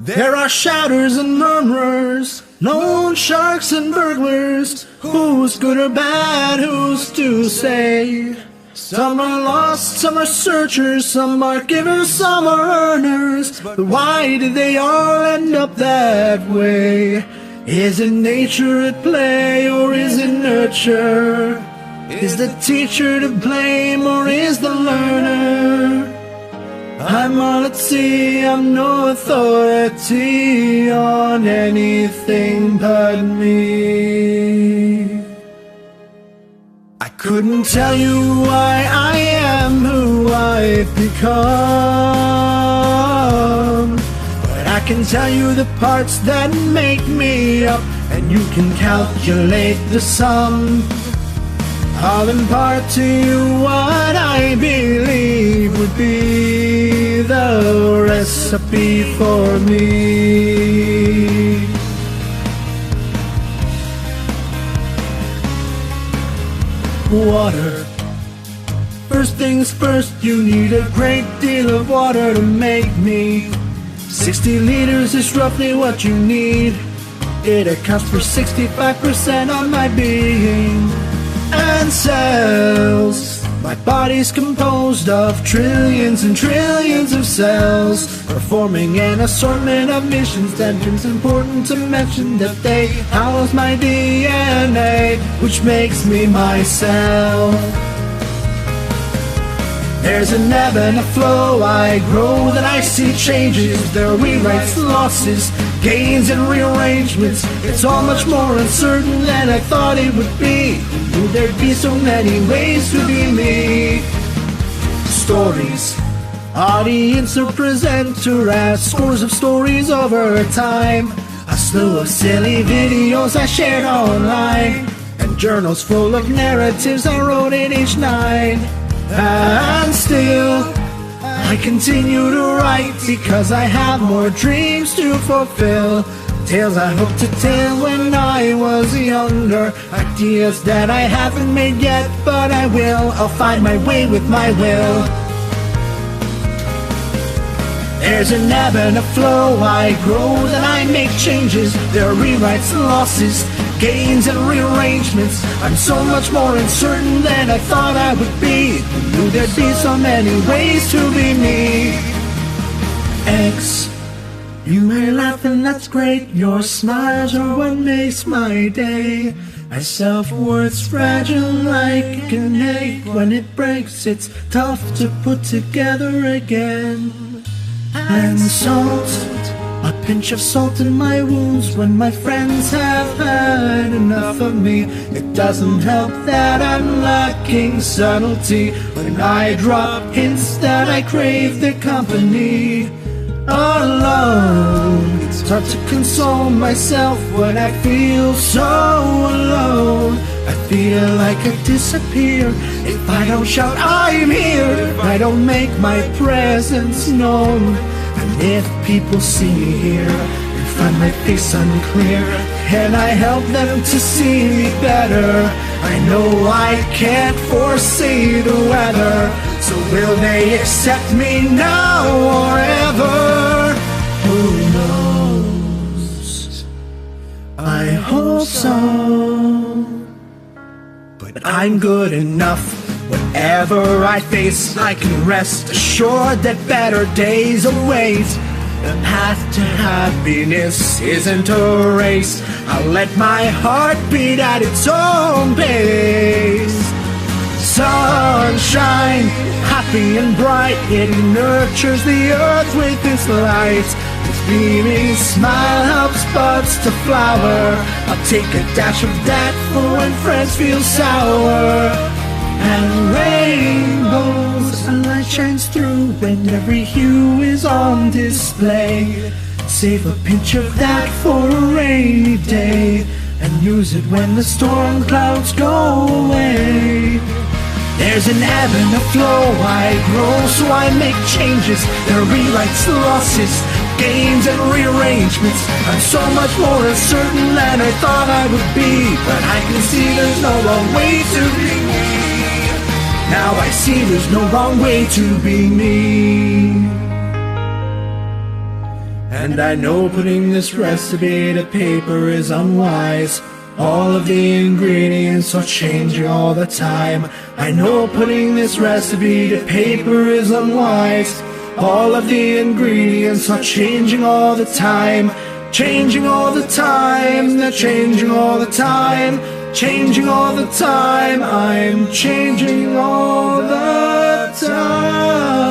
There are shouters and murmurers, loan sharks and burglars. Who's good or bad, who's to say? Some are lost, some are searchers, some are givers, some are earners. But why did they all end up that way? Is it nature at play, or is it nurture? Is the teacher to blame, or is the learner? I'm all at sea, I'm no authority on anything but me. I couldn't tell you why I am who I've become, but I can tell you the parts that make me up, and you can calculate the sum. I'll impart to you what I believe would be the recipe for me. Water. First things first, you need a great deal of water to make me. 60 liters is roughly what you need. It accounts for 65% of my being and cells. My body's composed of trillions and trillions of cells, performing an assortment of missions. That it's important to mention that they house my DNA, which makes me myself. There's an ebb and a flow, I grow, then I see changes. There are rewrites, losses, gains and rearrangements. It's all much more uncertain than I thought it would be. Knew there'd be so many ways to be me. Stories. Audience or presenter as scores of stories over time. A slew of silly videos I shared online, and journals full of narratives I wrote at age 9. And still I continue to write because I have more dreams to fulfill. Tales I hope to tell when I was younger, ideas that I haven't made yet, but I will. I'll find my way with my will. There's an ebb and a flow, I grow, then I make changes. There are rewrites and losses, gains and rearrangements. I'm so much more uncertain than I thought I would be. I knew there'd be so many ways to be me. X. You may laugh and that's great, your smiles are what makes my day. My self-worth's fragile like an egg. When it breaks it's tough to put together again. And salt, a pinch of salt in my wounds when my friends have had enough of me. It doesn't help that I'm lacking subtlety when I drop hints that I crave their company. Alone, it's hard to console myself when I feel so alone. I feel like I disappear if I don't shout I'm here, if I don't make my presence known. And if people see me here and find my face unclear, can I help them to see me better? I know I can't foresee the weather, so will they accept me now or ever? Who knows? I hope so. But I'm good enough. Whatever I face, I can rest assured that better days await. The path to happiness isn't a race. I'll let my heart beat at its own pace. Sunshine, happy and bright, it nurtures the earth with its light. Its beaming smile helps buds to flower. I'll take a dash of that for when friends feel sour. And rainbows, sunlight shines through when every hue is on display. Save a pinch of that for a rainy day, and use it when the storm clouds go away. There's an ebb and a flow, I grow, so I make changes. There are rewrites, losses, gains and rearrangements. I'm so much more uncertain than I thought I would be, but I can see there's no wrong way to be me. Now I see there's no wrong way to be me. And I know putting this recipe to paper is unwise. All of the ingredients are changing all the time. I know putting this recipe to paper is unwise. All of the ingredients are changing all the time. Changing all the time, they're changing all the time. Changing all the time, I'm changing all the time.